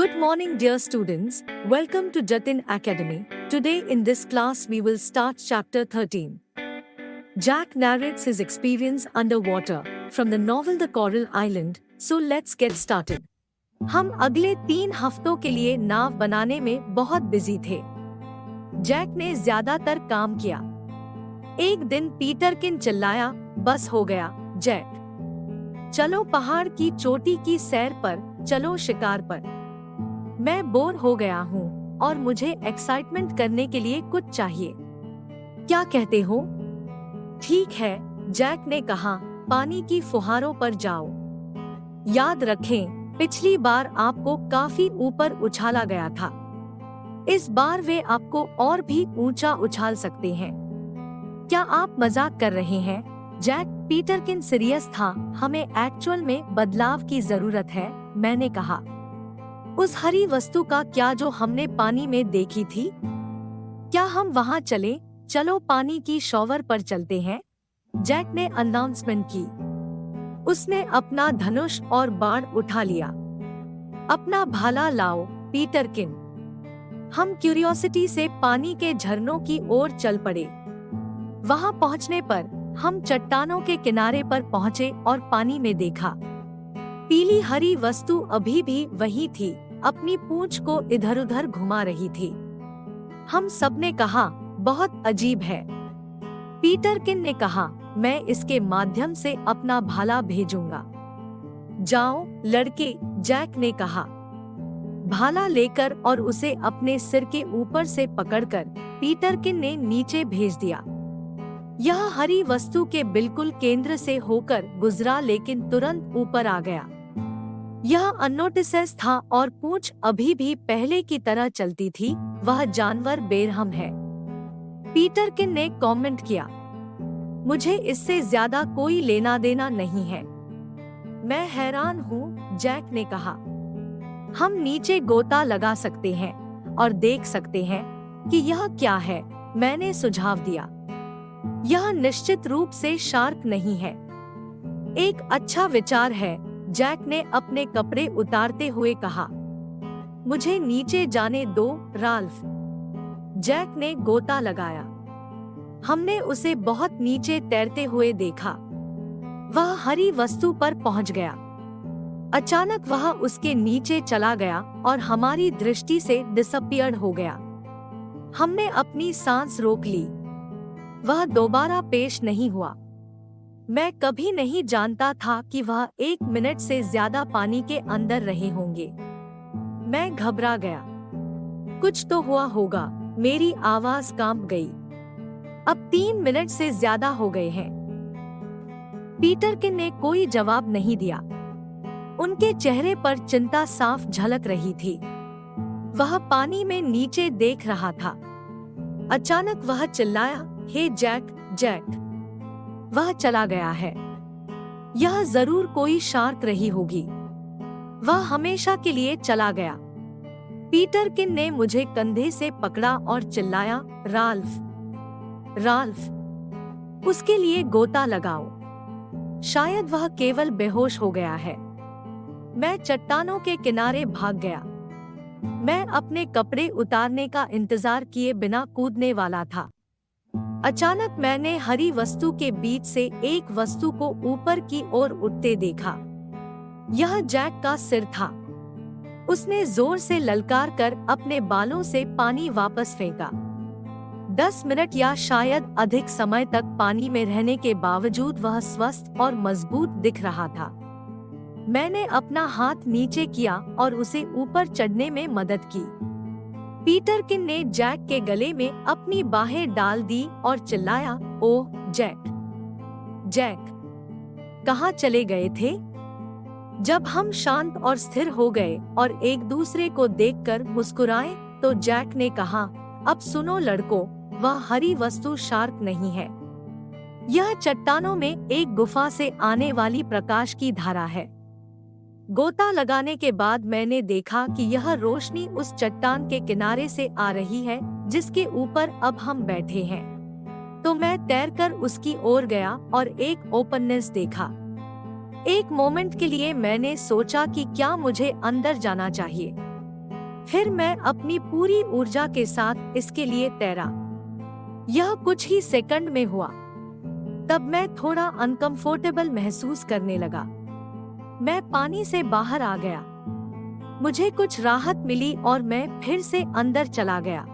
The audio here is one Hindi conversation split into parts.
Good morning, dear students. Welcome to Jatin Academy. Today in this class we will start chapter 13. Jack narrates his experience underwater from the novel The Coral Island. So let's get started. हम अगले 3 हफ्तों के लिए नाव बनाने में बहुत बिजी थे। जैक ने ज्यादातर काम किया। एक दिन पीटरकिन चिल्लाया, बस हो गया, जैक। चलो पहाड़ की चोटी की सैर पर, चलो शिकार पर। मैं बोर हो गया हूँ और मुझे एक्साइटमेंट करने के लिए कुछ चाहिए। क्या कहते हो? ठीक है, जैक ने कहा, पानी की फुहारों पर जाओ। याद रखें, पिछली बार आपको काफी ऊपर उछाला गया था। इस बार वे आपको और भी ऊंचा उछाल सकते हैं। क्या आप मजाक कर रहे हैं? जैक, पीटरकिन सीरियस था। हमें एक्चुअल में बदलाव की जरूरत है, मैंने कहा। उस हरी वस्तु का क्या जो हमने पानी में देखी थी? क्या हम वहां चलें? चलो पानी की शॉवर पर चलते हैं, जैक ने अनाउंसमेंट की। उसने अपना धनुष और बाण उठा लिया। अपना भाला लाओ, पीटरकिन। हम क्यूरियोसिटी से पानी के झरनों की ओर चल पड़े। वहां पहुंचने पर हम चट्टानों के किनारे पर पहुंचे और पानी में देखा। पीली हरी वस्तु अभी भी वही थी, अपनी पूंछ को इधर-उधर घुमा रही थी। हम सबने कहा, बहुत अजीब है। पीटरकिन ने कहा, मैं इसके माध्यम से अपना भाला भेजूंगा। जाओ लड़के, जैक ने कहा। भाला लेकर और उसे अपने सिर के ऊपर से पकड़कर पीटरकिन ने नीचे भेज दिया। यह हरी वस्तु के बिल्कुल केंद्र से होकर गुजरा, लेकिन तुरंत ऊपर आ गया। यह अननोटिसेस था और पूंछ अभी भी पहले की तरह चलती थी। वह जानवर बेरहम है, पीटरकिन ने कमेंट किया। मुझे इससे ज्यादा कोई लेना देना नहीं है। मैं हैरान हूँ, जैक ने कहा। हम नीचे गोता लगा सकते हैं और देख सकते हैं कि यह क्या है, मैंने सुझाव दिया। यह निश्चित रूप से शार्क नहीं है। एक अच्छा विचार है, जैक ने अपने कपड़े उतारते हुए कहा। मुझे नीचे जाने दो, राल्फ। जैक ने गोता लगाया। हमने उसे बहुत नीचे तैरते हुए देखा। वह हरी वस्तु पर पहुंच गया। अचानक वह उसके नीचे चला गया और हमारी दृष्टि से डिसअपीयर्ड हो गया। हमने अपनी सांस रोक ली। वह दोबारा पेश नहीं हुआ। मैं कभी नहीं जानता था कि वह 1 मिनट से ज्यादा पानी के अंदर रहे होंगे। मैं घबरा गया। कुछ तो हुआ होगा, मेरी आवाज कांप गई। अब 3 मिनट से ज्यादा हो गए हैं। पीटरकिन ने कोई जवाब नहीं दिया। उनके चेहरे पर चिंता साफ झलक रही थी। वह पानी में नीचे देख रहा था। अचानक वह चिल्लाया, हे जैक, जैक। वह चला गया है। यह जरूर कोई शार्क रही होगी। वह हमेशा के लिए चला गया। पीटरकिन ने मुझे कंधे से पकड़ा और चिल्लाया, राल्फ, राल्फ, उसके लिए गोता लगाओ। शायद वह केवल बेहोश हो गया है। मैं चट्टानों के किनारे भाग गया। मैं अपने कपड़े उतारने का इंतजार किए बिना कूदने वाला था। अचानक मैंने हरी वस्तु के बीच से एक वस्तु को ऊपर की ओर उठते देखा। यह जैक का सिर था। उसने जोर से ललकार कर अपने बालों से पानी वापस फेंका। 10 मिनट या शायद अधिक समय तक पानी में रहने के बावजूद वह स्वस्थ और मजबूत दिख रहा था। मैंने अपना हाथ नीचे किया और उसे ऊपर चढ़ने में मदद की। पीटरकिन ने जैक के गले में अपनी बाहें डाल दी और चिल्लाया, ओह जैक, जैक, कहाँ चले गए थे? जब हम शांत और स्थिर हो गए और एक दूसरे को देखकर मुस्कुराए, तो जैक ने कहा, अब सुनो लड़कों, वह हरी वस्तु शार्क नहीं है। यह चट्टानों में एक गुफा से आने वाली प्रकाश की धारा है। गोता लगाने के बाद मैंने देखा कि यह रोशनी उस चट्टान के किनारे से आ रही है जिसके ऊपर अब हम बैठे हैं। तो मैं तैरकर उसकी ओर गया और एक ओपननेस देखा। एक मोमेंट के लिए मैंने सोचा कि क्या मुझे अंदर जाना चाहिए। फिर मैं अपनी पूरी ऊर्जा के साथ इसके लिए तैरा। यह कुछ ही सेकंड में हुआ। तब मैं थोड़ा अनकंफर्टेबल महसूस करने लगा। मैं पानी से बाहर आ गया। मुझे कुछ राहत मिली और मैं फिर से अंदर चला गया।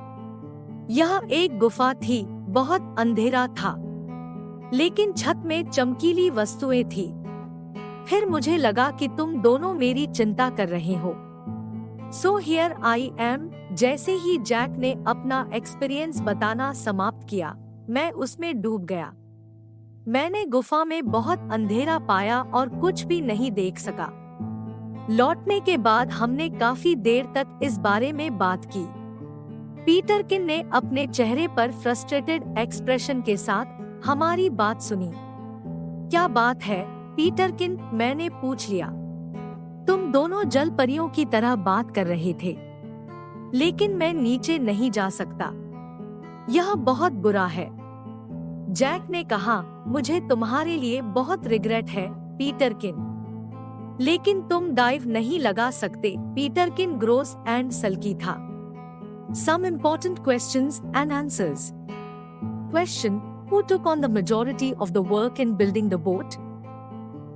यह एक गुफा थी, बहुत अंधेरा था, लेकिन छत में चमकीली वस्तुएं थी। फिर मुझे लगा कि तुम दोनों मेरी चिंता कर रहे हो। So here I am. जैसे ही जैक ने अपना एक्सपीरियंस बताना समाप्त किया, मैं उसमें डूब गया। मैंने गुफा में बहुत अंधेरा पाया और कुछ भी नहीं देख सका। लौटने के बाद हमने काफी देर तक इस बारे में बात की। पीटरकिन ने अपने चेहरे पर फ्रस्ट्रेटेड एक्सप्रेशन के साथ हमारी बात सुनी। क्या बात है, पीटरकिन? मैंने पूछ लिया। तुम दोनों जल परियों की तरह बात कर रहे थे, लेकिन मैं नीचे नहीं जा सकता। यह बहुत बुरा है। जैक ने कहा, मुझे तुम्हारे लिए बहुत रिग्रेट है, पीटरकिन। लेकिन तुम डाइव नहीं लगा सकते। पीटरकिन ग्रोस एंड सल्की था। Some important questions and answers. Question: Who took on the majority of the work in building the boat?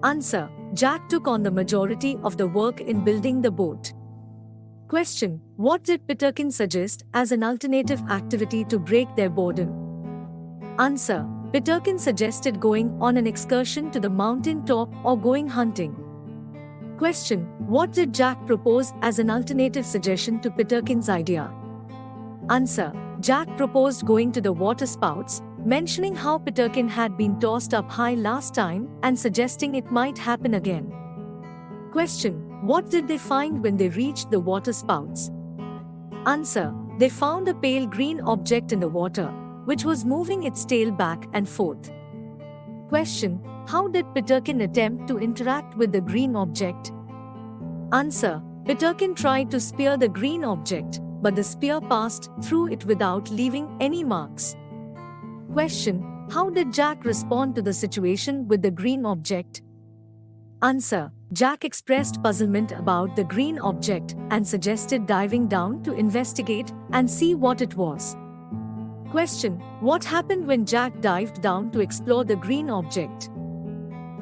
Answer: Jack took on the majority of the work in building the boat. Question: What did Peterkin suggest as an alternative activity to break their boredom? Answer: Peterkin suggested going on an excursion to the mountain top or going hunting. Question: What did Jack propose as an alternative suggestion to Peterkin's idea? Answer: Jack proposed going to the water spouts, mentioning how Peterkin had been tossed up high last time and suggesting it might happen again. Question: What did they find when they reached the water spouts? Answer: They found a pale green object in the water, which was moving its tail back and forth. Question: How did Peterkin attempt to interact with the green object? Answer: Peterkin tried to spear the green object, but the spear passed through it without leaving any marks. Question: How did Jack respond to the situation with the green object? Answer: Jack expressed puzzlement about the green object and suggested diving down to investigate and see what it was. Question: What happened when Jack dived down to explore the green object?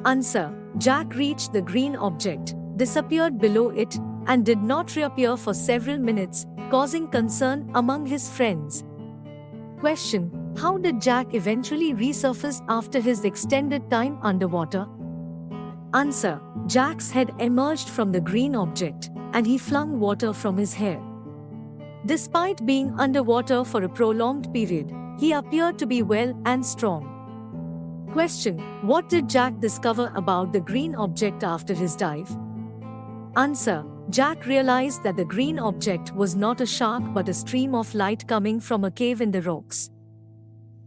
Answer: Jack reached the green object, disappeared below it, and did not reappear for several minutes, causing concern among his friends. Question: How did Jack eventually resurface after his extended time underwater? Answer: Jack's head emerged from the green object, and he flung water from his hair. Despite being underwater for a prolonged period, he appeared to be well and strong. Question: What did Jack discover about the green object after his dive? Answer: Jack realized that the green object was not a shark but a stream of light coming from a cave in the rocks.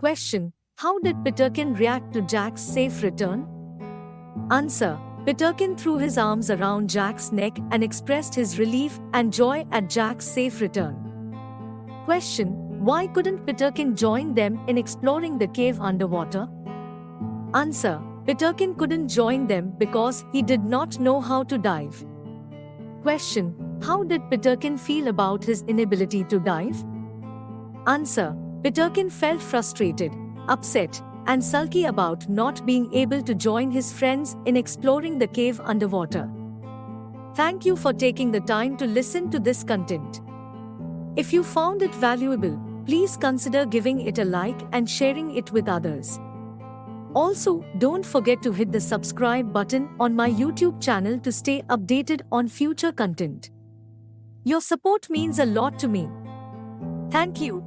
Question: How did Peterkin react to Jack's safe return? Answer: Peterkin threw his arms around Jack's neck and expressed his relief and joy at Jack's safe return. Question: Why couldn't Peterkin join them in exploring the cave underwater? Answer: Peterkin couldn't join them because he did not know how to dive. Question: How did Peterkin feel about his inability to dive? Answer: Peterkin felt frustrated, upset, and sulky about not being able to join his friends in exploring the cave underwater. Thank you for taking the time to listen to this content. If you found it valuable, please consider giving it a like and sharing it with others. Also, don't forget to hit the subscribe button on my YouTube channel to stay updated on future content. Your support means a lot to me. Thank you.